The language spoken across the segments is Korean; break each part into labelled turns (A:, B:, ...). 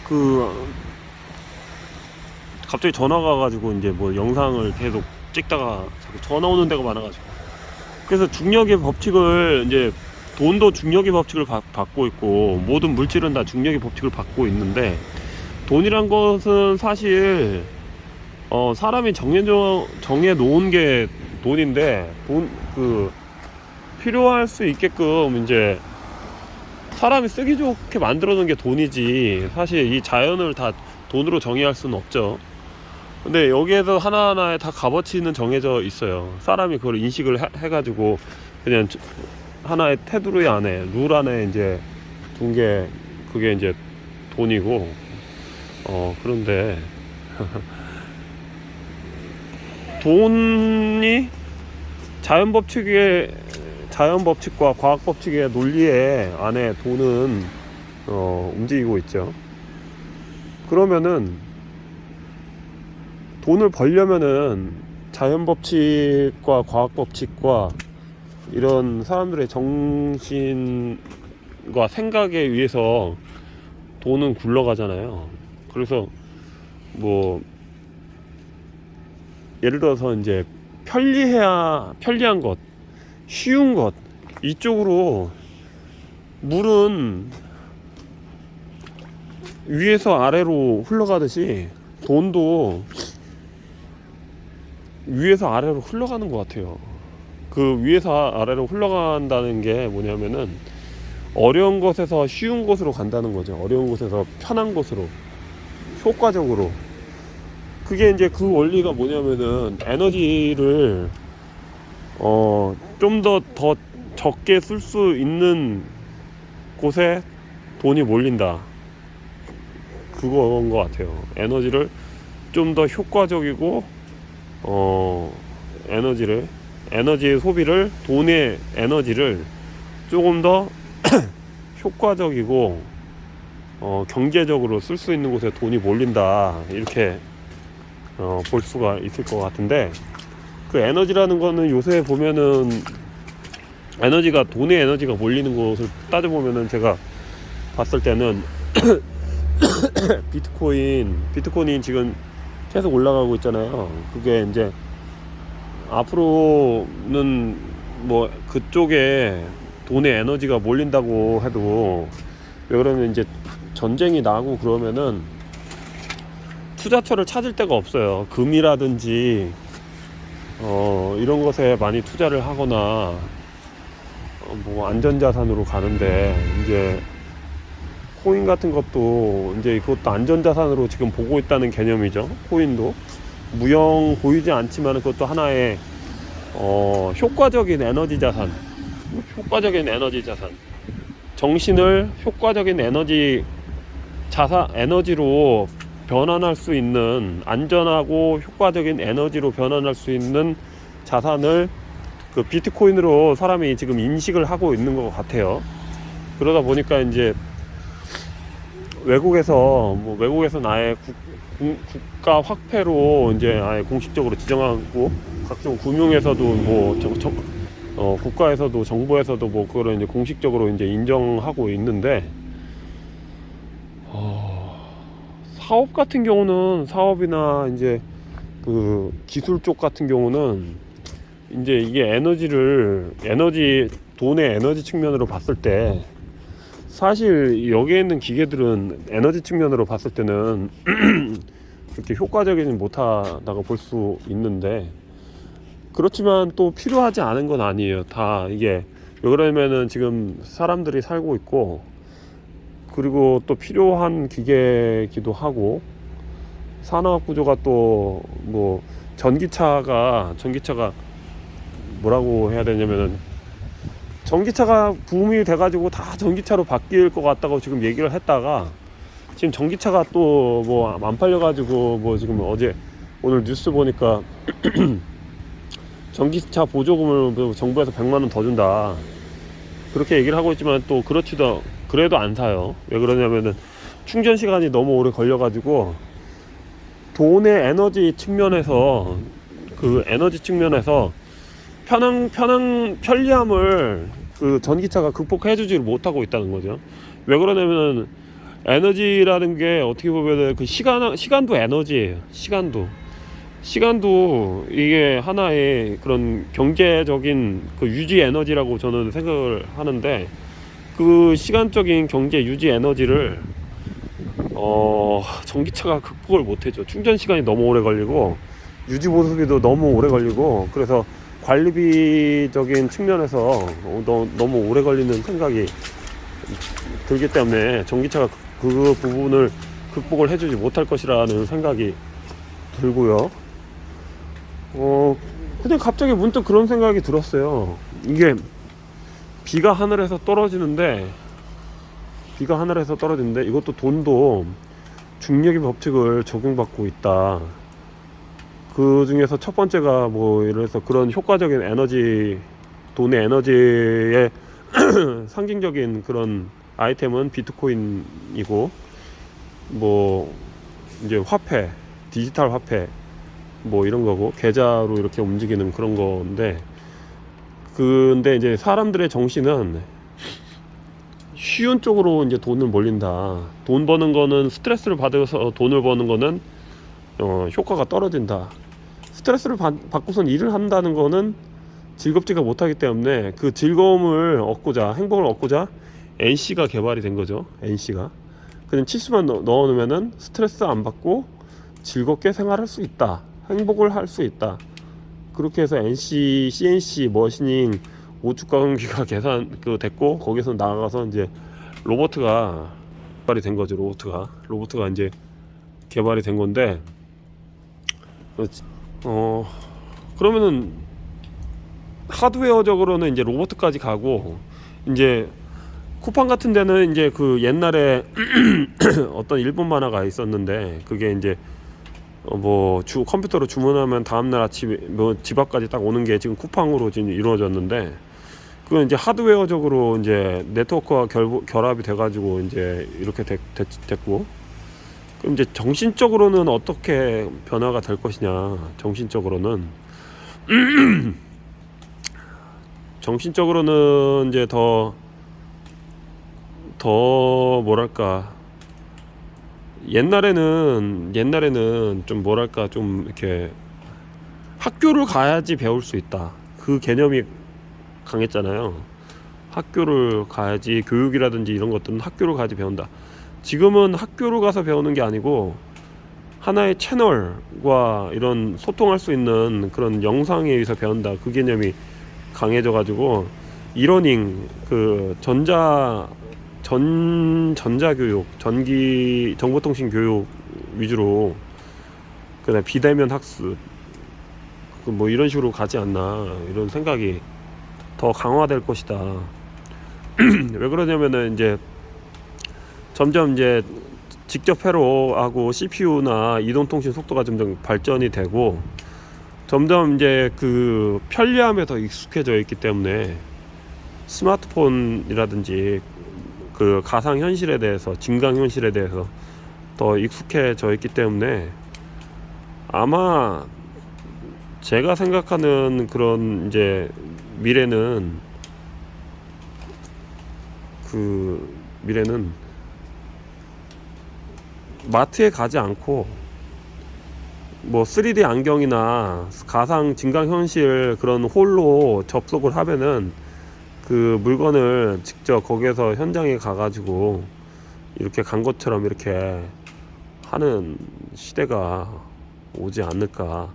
A: 그 갑자기 전화가 와가지고 이제 뭐 영상을 계속 찍다가 자꾸 전화 오는 데가 많아가지고, 그래서 중력의 법칙을 이제 돈도 중력의 법칙을 받고 있고 모든 물질은 다 중력의 법칙을 받고 있는데, 돈이란 것은 사실 사람이 정해 놓은 게 돈인데, 필요할 수 있게끔 이제 사람이 쓰기 좋게 만들어 놓은 게 돈이지, 사실 이 자연을 다 돈으로 정의할 수는 없죠. 근데 여기에서 하나하나에 다 값어치는 정해져 있어요. 사람이 그걸 인식을 해가지고 그냥 하나의 테두리 안에, 룰 안에 이제 둔 게, 그게 이제 돈이고, 그런데 돈이 자연 법칙과 과학 법칙의 논리에 안에 돈은 움직이고 있죠. 그러면은 돈을 벌려면은 자연 법칙과 과학 법칙과 이런 사람들의 정신과 생각에 의해서 돈은 굴러가잖아요. 그래서 뭐 예를 들어서 이제 편리한 것, 쉬운 것, 이쪽으로, 물은 위에서 아래로 흘러가듯이 돈도 위에서 아래로 흘러가는 것 같아요. 그 위에서 아래로 흘러간다는 게 뭐냐면은 어려운 곳에서 쉬운 곳으로 간다는 거죠. 어려운 곳에서 편한 곳으로, 효과적으로. 그게 이제 그 원리가 뭐냐면은 에너지를 좀 더 적게 쓸 수 있는 곳에 돈이 몰린다, 그건 것 같아요. 에너지를 좀 더 효과적이고, 에너지의 소비를, 돈의 에너지를 조금 더 효과적이고 경제적으로 쓸 수 있는 곳에 돈이 몰린다, 이렇게 볼 수가 있을 것 같은데, 그 에너지라는 거는 요새 보면은 돈의 에너지가 몰리는 곳을 따져보면은, 제가 봤을 때는 비트코인이 지금 계속 올라가고 있잖아요. 그게 이제 앞으로는 뭐 그쪽에 돈의 에너지가 몰린다고 해도, 왜 그러면 이제 전쟁이 나고 그러면은 투자처를 찾을 데가 없어요. 금이라든지 이런 것에 많이 투자를 하거나 뭐 안전자산으로 가는데, 이제 코인 같은 것도 이제 그것도 안전자산으로 지금 보고 있다는 개념이죠. 코인도 무형 보이지 않지만 그것도 하나의 효과적인 에너지 자산, 정신을 효과적인 에너지로 변환할 수 있는, 안전하고 효과적인 에너지로 변환할 수 있는 자산을 그 비트코인으로 사람이 지금 인식을 하고 있는 것 같아요. 그러다 보니까 이제 외국에서는 아예 국가 화폐로 이제 아예 공식적으로 지정하고, 각종 금융에서도 뭐 국가에서도, 정부에서도 뭐 그거를 이제 공식적으로 이제 인정하고 있는데, 사업 같은 경우는, 사업이나 이제 그 기술 쪽 같은 경우는 이제 이게 돈의 에너지 측면으로 봤을 때, 사실 여기에 있는 기계들은 에너지 측면으로 봤을 때는 그렇게 효과적이지 못하다고 볼 수 있는데, 그렇지만 또 필요하지 않은 건 아니에요. 다 이게 왜 그러면은 지금 사람들이 살고 있고, 그리고 또 필요한 기계이기도 하고, 산업 구조가 또 뭐 전기차가 뭐라고 해야 되냐면은, 전기차가 붐이 돼가지고 다 전기차로 바뀔 것 같다고 지금 얘기를 했다가, 지금 전기차가 또 뭐 안 팔려가지고, 뭐 지금 오늘 뉴스 보니까 전기차 보조금을 정부에서 100만원 더 준다, 그렇게 얘기를 하고 있지만, 또 그래도 안 사요. 왜 그러냐면은 충전 시간이 너무 오래 걸려가지고, 돈의 에너지 측면에서, 편리함을 그 전기차가 극복해주지를 못하고 있다는 거죠. 왜 그러냐면 에너지라는 게 어떻게 보면은 그 시간도 에너지예요. 시간도 이게 하나의 그런 경제적인 그 유지 에너지라고 저는 생각을 하는데, 그 시간적인 경제 유지 에너지를 전기차가 극복을 못해죠. 충전 시간이 너무 오래 걸리고 유지 보수비도 너무 오래 걸리고, 그래서 관리비적인 측면에서 너무 오래 걸리는 생각이 들기 때문에 전기차가 그 부분을 극복을 해주지 못할 것이라는 생각이 들고요. 그냥 갑자기 문득 그런 생각이 들었어요. 이게 비가 하늘에서 떨어지는데 이것도 돈도 중력의 법칙을 적용받고 있다. 그 중에서 첫 번째가 뭐 예를 들어서 그런 효과적인 에너지, 돈의 에너지의 상징적인 그런 아이템은 비트코인이고, 뭐 이제 화폐, 디지털 화폐 뭐 이런 거고, 계좌로 이렇게 움직이는 그런 건데, 근데 이제 사람들의 정신은 쉬운 쪽으로 이제 돈을 몰린다. 돈 버는 거는, 스트레스를 받아서 돈을 버는 거는 효과가 떨어진다. 스트레스를 받고선 일을 한다는 거는 즐겁지가 못하기 때문에, 그 즐거움을 얻고자, 행복을 얻고자 NC가 개발이 된 거죠. NC가 그냥 치수만 넣어놓으면은 스트레스 안 받고 즐겁게 생활할 수 있다, 행복을 할 수 있다. 그렇게 해서 NC, CNC 머신잉 오축가공기가 됐고, 거기서 나아가서 이제 로버트가 개발이 된 거죠. 로버트가 이제 개발이 된 건데, 그러면은 하드웨어적으로는 이제 로버트까지 가고, 이제 쿠팡 같은 데는 이제 그 옛날에 어떤 일본 만화가 있었는데, 그게 이제 컴퓨터로 주문하면 다음날 아침에 집 앞까지 딱 오는 게 지금 쿠팡으로 지금 이루어졌는데, 그건 이제 하드웨어적으로 이제 네트워크와 결합이 돼가지고 이제 이렇게 됐고, 그럼 이제 정신적으로는 어떻게 변화가 될 것이냐. 정신적으로는 이제 더 뭐랄까, 옛날에는 좀 뭐랄까, 좀 이렇게 학교를 가야지 배울 수 있다, 그 개념이 강했잖아요. 학교를 가야지, 교육이라든지 이런 것들은 학교를 가야지 배운다. 지금은 학교를 가서 배우는 게 아니고 하나의 채널과 이런 소통할 수 있는 그런 영상에 의해서 배운다, 그 개념이 강해져 가지고, 이러닝, 그 전자교육, 정보통신 교육 위주로, 그다음에 비대면 학습, 뭐 이런 식으로 가지 않나, 이런 생각이 더 강화될 것이다. 왜 그러냐면은 이제 점점 이제 직접 회로하고 CPU나 이동통신 속도가 점점 발전이 되고, 점점 이제 그 편리함에 더 익숙해져 있기 때문에, 스마트폰이라든지 그 가상현실에 대해서, 증강현실에 대해서 더 익숙해져 있기 때문에, 아마 제가 생각하는 그런 이제 미래는 마트에 가지 않고 뭐 3D 안경이나 가상 증강현실 그런 홀로 접속을 하면은 그 물건을 직접 거기에서 현장에 가가지고 이렇게 간 것처럼 이렇게 하는 시대가 오지 않을까.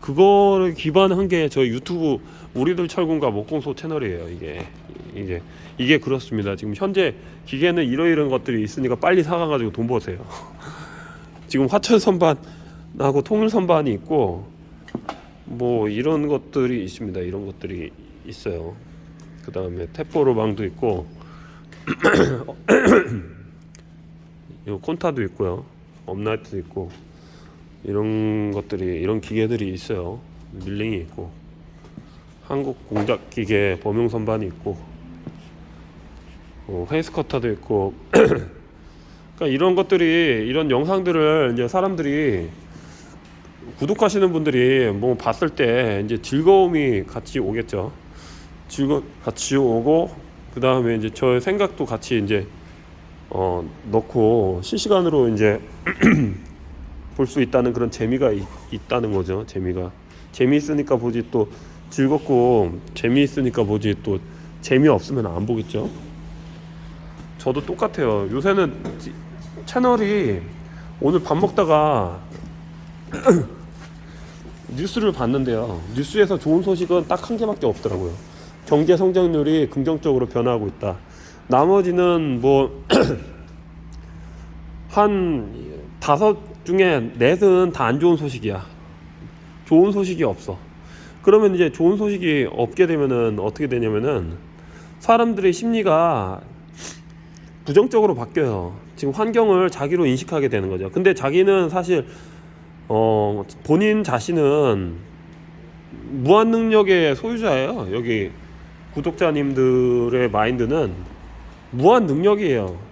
A: 그거를 기반한 게 저희 유튜브 우리들 철군과 목공소 채널이에요. 이게 그렇습니다. 지금 현재 기계는 이러이러한 것들이 있으니까 빨리 사가가지고 돈 버세요. 지금 화천 선반하고 통일 선반이 있고, 뭐 이런 것들이 있습니다. 이런 것들이 있어요. 그 다음에 탭보로방도 있고, 콘타도 있고요, 업라이트도 있고, 이런 기계들이 있어요. 밀링이 있고, 한국 공작 기계 범용 선반이 있고, 페이스 커터도 있고. 그러니까 이런 영상들을 이제 사람들이, 구독하시는 분들이 뭐 봤을 때 이제 즐거움이 같이 오겠죠. 같이 오고, 그 다음에 이제 저의 생각도 같이 이제 넣고 실시간으로 이제 볼 수 있다는 그런 재미가 있다는 거죠. 재미있으니까 보지, 또 즐겁고 재미있으니까 보지, 또 재미없으면 안 보겠죠. 저도 똑같아요. 요새는 채널이, 오늘 밥 먹다가 뉴스를 봤는데요, 뉴스에서 좋은 소식은 딱 한 개밖에 없더라고요. 경제 성장률이 긍정적으로 변화하고 있다. 나머지는 뭐 한 5 중에 4은 다 안 좋은 소식이야. 좋은 소식이 없어. 그러면 이제 좋은 소식이 없게 되면은 어떻게 되냐면은 사람들의 심리가 부정적으로 바뀌어요. 지금 환경을 자기로 인식하게 되는 거죠. 근데 자기는 사실 본인 자신은 무한 능력의 소유자예요. 여기 구독자님들의 마인드는 무한 능력이에요.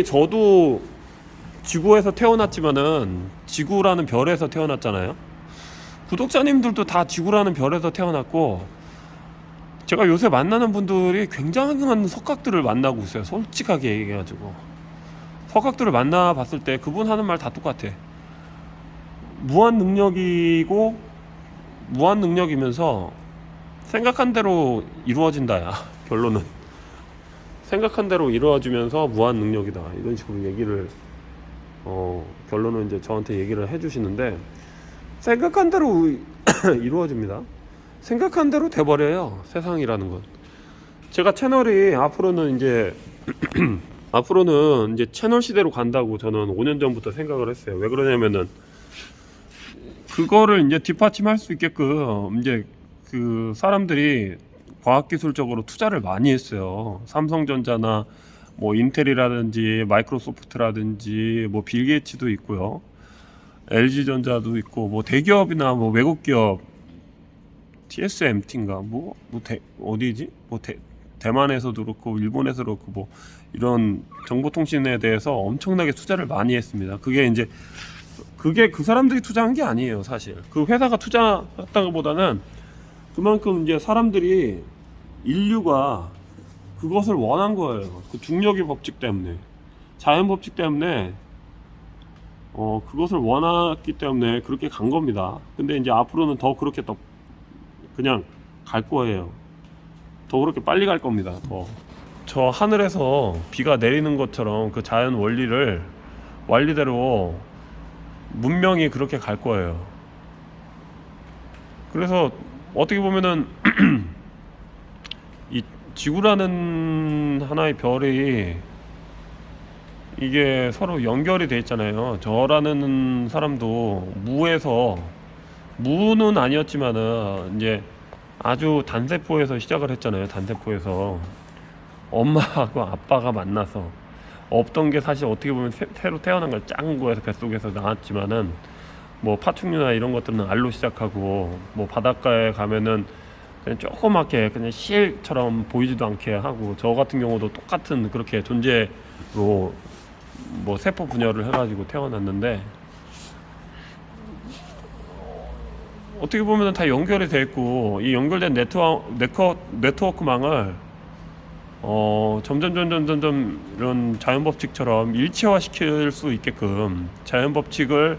A: 저도 지구에서 태어났지만은 지구라는 별에서 태어났잖아요. 구독자님들도 다 지구라는 별에서 태어났고, 제가 요새 만나는 분들이 굉장한 석각들을 만나고 있어요. 솔직하게 얘기해가지고 석각들을 만나봤을 때 그분 하는 말 다 똑같아. 무한 능력이고, 무한 능력이면서 생각한 대로 이루어진다야. 결론은 생각한 대로 이루어지면서 무한 능력이다, 이런 식으로 얘기를 결론은 이제 저한테 얘기를 해주시는데, 생각한 대로 이루어집니다. 생각한 대로 돼버려요, 세상이라는 건. 제가 채널이 앞으로는 이제 채널 시대로 간다고 저는 5년 전부터 생각을 했어요. 왜 그러냐면은 그거를 이제 뒷받침할 수 있게끔 이제 그 사람들이 과학기술적으로 투자를 많이 했어요. 삼성전자나 뭐 인텔이라든지 마이크로소프트라든지 뭐 빌 게이츠도 있고요, LG전자도 있고, 뭐 대기업이나 뭐 외국 기업 TSMT인가 어디지? 대만에서도 그렇고 일본에서도 그렇고, 뭐 이런 정보통신에 대해서 엄청나게 투자를 많이 했습니다. 그게 그 사람들이 투자한 게 아니에요, 사실. 그 회사가 투자했다는 것보다는 그만큼 이제 사람들이, 인류가 그것을 원한 거예요. 그 중력의 법칙 때문에, 자연 법칙 때문에 그것을 원했기 때문에 그렇게 간 겁니다. 근데 이제 앞으로는 더 그렇게 더 그냥 갈 거예요. 더 그렇게 빨리 갈 겁니다. 저 하늘에서 비가 내리는 것처럼 그 자연 원리대로 문명이 그렇게 갈 거예요. 그래서 어떻게 보면은 이 지구라는 하나의 별이, 이게 서로 연결이 돼 있잖아요. 저라는 사람도 무는 아니었지만은 이제 아주 단세포에서 시작을 했잖아요. 단세포에서 엄마하고 아빠가 만나서, 없던 게 사실 어떻게 보면 새로 태어난 걸 작은 거에서 뱃속에서 나왔지만은, 뭐 파충류나 이런 것들은 알로 시작하고, 뭐 바닷가에 가면은 그냥 조그맣게 그냥 실처럼 보이지도 않게 하고, 저 같은 경우도 똑같은 그렇게 존재로 뭐 세포 분열을 해가지고 태어났는데, 어떻게 보면 다 연결이 돼 있고, 이 연결된 네트워크망을 점점 이런 자연 법칙처럼 일체화 시킬 수 있게끔, 자연 법칙이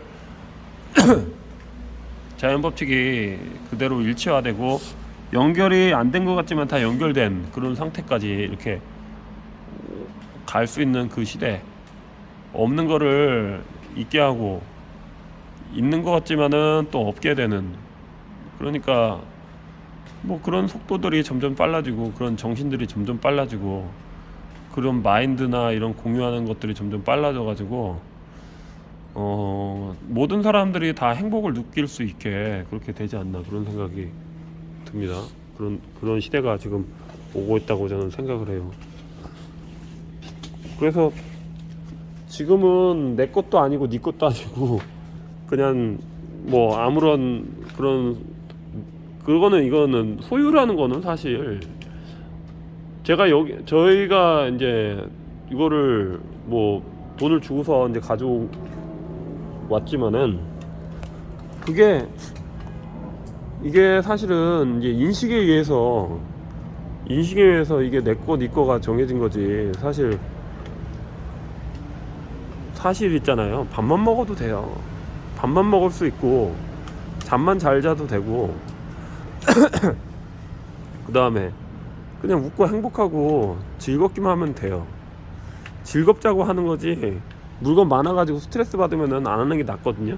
A: 그대로 일체화되고, 연결이 안 된 것 같지만 다 연결된 그런 상태까지 이렇게 갈 수 있는 그 시대. 없는 거를 있게 하고, 있는 것 같지만은 또 없게 되는, 그러니까 뭐 그런 속도들이 점점 빨라지고, 그런 정신들이 점점 빨라지고, 그런 마인드나 이런 공유하는 것들이 점점 빨라져 가지고 모든 사람들이 다 행복을 느낄 수 있게 그렇게 되지 않나, 그런 생각이 듭니다. 그런 시대가 지금 오고 있다고 저는 생각을 해요. 그래서 지금은 내 것도 아니고 네 것도 아니고, 그냥 뭐 아무런 이거는 소유라는 거는 사실, 저희가 이제 이거를 뭐 돈을 주고서 이제 가져왔지만은, 이게 사실은 이제 인식에 의해서 인식에 의해서 이게 내 거, 네 거가 정해진 거지. 사실 있잖아요. 밥만 먹어도 돼요. 밥만 먹을 수 있고, 잠만 잘 자도 되고, 그 다음에 그냥 웃고 행복하고 즐겁기만 하면 돼요. 즐겁자고 하는 거지. 물건 많아가지고 스트레스 받으면 안 하는 게 낫거든요.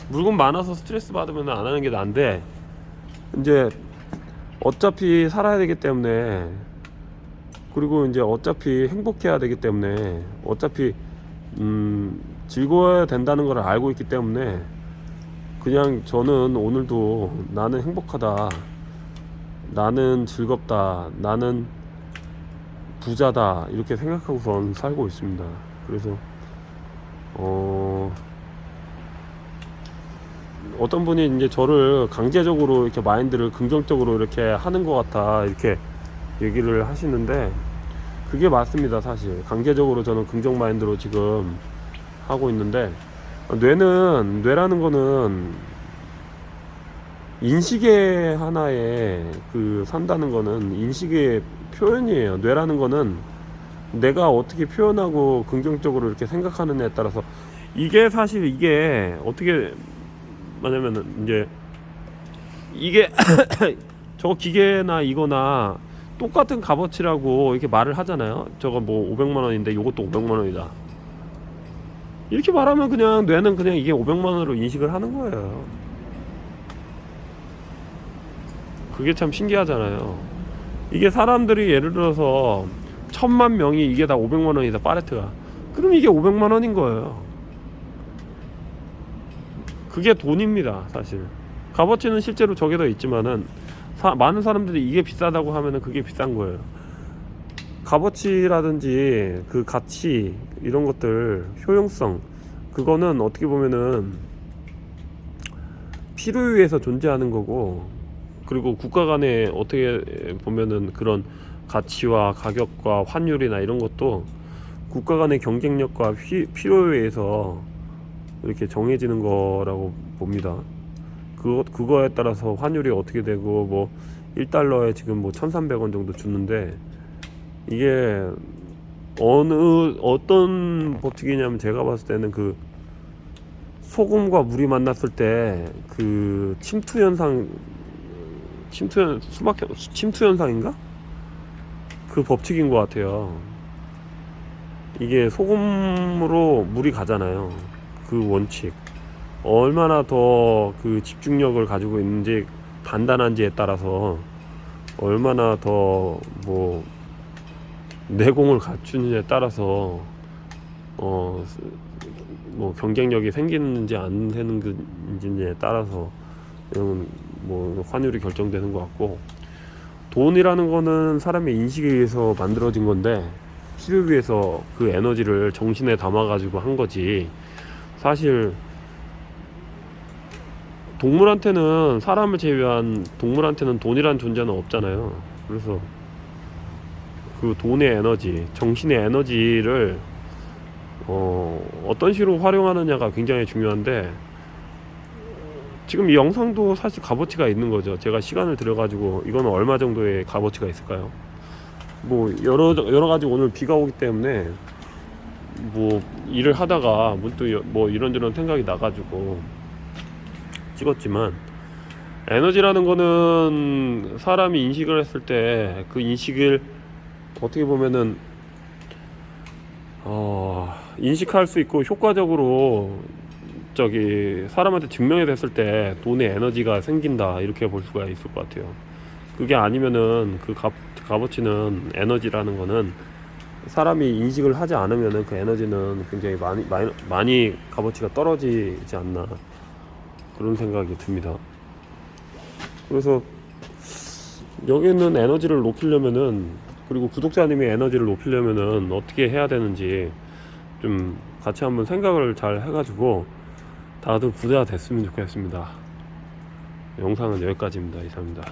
A: 물건 많아서 스트레스 받으면 안 하는 게 나은데, 이제 어차피 살아야 되기 때문에, 그리고 이제 어차피 행복해야 되기 때문에, 어차피 즐거워야 된다는 걸 알고 있기 때문에, 그냥 저는 오늘도 나는 행복하다, 나는 즐겁다, 나는 부자다, 이렇게 생각하고선 살고 있습니다. 그래서 어떤 분이 이제 저를 강제적으로 이렇게 마인드를 긍정적으로 이렇게 하는 것 같아, 이렇게 얘기를 하시는데, 그게 맞습니다. 사실 강제적으로 저는 긍정 마인드로 지금 하고 있는데, 뇌라는 거는 인식의 하나에 산다는 거는 인식의 표현이에요. 뇌라는 거는 내가 어떻게 표현하고 긍정적으로 이렇게 생각하느냐에 따라서, 이게 사실 이게 어떻게 뭐냐면은 이제 이게 저거 기계나 이거나 똑같은 값어치라고 이렇게 말을 하잖아요. 저거 뭐 500만 원인데 이것도 500만 원이다, 이렇게 말하면 그냥 뇌는 그냥 이게 500만 원으로 인식을 하는 거예요. 그게 참 신기하잖아요. 이게 사람들이 예를 들어서 1000만 명이 이게 다 500만 원이다, 파레트가. 그럼 이게 500만 원인 거예요. 그게 돈입니다. 사실 값어치는 실제로 저게 더 있지만은, 많은 사람들이 이게 비싸다고 하면은 그게 비싼 거예요. 값어치라든지 그 가치, 이런 것들, 효용성, 그거는 어떻게 보면은 필요에 의해서 존재하는 거고, 그리고 국가 간에 어떻게 보면은 그런 가치와 가격과 환율이나 이런 것도 국가 간의 경쟁력과 필요에 의해서 이렇게 정해지는 거라고 봅니다. 그거에 따라서 환율이 어떻게 되고, 뭐 1달러에 지금 뭐 1,300원 정도 주는데, 이게 어떤 법칙이냐면, 제가 봤을 때는 그 소금과 물이 만났을 때 그 침투 현상인가? 그 법칙인 것 같아요. 이게 소금으로 물이 가잖아요. 그 원칙, 얼마나 더 그 집중력을 가지고 있는지, 단단한지에 따라서 얼마나 더 뭐 내공을 갖추느냐에 따라서 뭐 경쟁력이 생기는지 안 되는지에 따라서 이런 뭐 환율이 결정되는 것 같고, 돈이라는 거는 사람의 인식에 의해서 만들어진 건데, 필요에 의해서 그 에너지를 정신에 담아 가지고 한 거지. 사실 동물한테는, 사람을 제외한 동물한테는 돈이란 존재는 없잖아요. 그래서 그 돈의 에너지, 정신의 에너지를 어떤 식으로 활용하느냐가 굉장히 중요한데, 지금 이 영상도 사실 값어치가 있는 거죠. 제가 시간을 들여가지고, 이거는 얼마 정도의 값어치가 있을까요? 뭐 여러 가지, 오늘 비가 오기 때문에 뭐 일을 하다가 문득 뭐 이런저런 생각이 나가지고 찍었지만, 에너지라는 거는 사람이 인식을 했을 때 그 인식을 어떻게 보면은 인식할 수 있고, 효과적으로 사람한테 증명이 됐을 때 돈의 에너지가 생긴다, 이렇게 볼 수가 있을 것 같아요. 그게 아니면은 그 값어치는, 에너지라는 거는 사람이 인식을 하지 않으면은 그 에너지는 굉장히 많이 값어치가 떨어지지 않나, 그런 생각이 듭니다. 그래서 여기 있는 에너지를 높이려면은, 그리고 구독자님의 에너지를 높이려면은 어떻게 해야 되는지 좀 같이 한번 생각을 잘 해가지고 다들 부자 됐으면 좋겠습니다. 영상은 여기까지입니다. 이상입니다.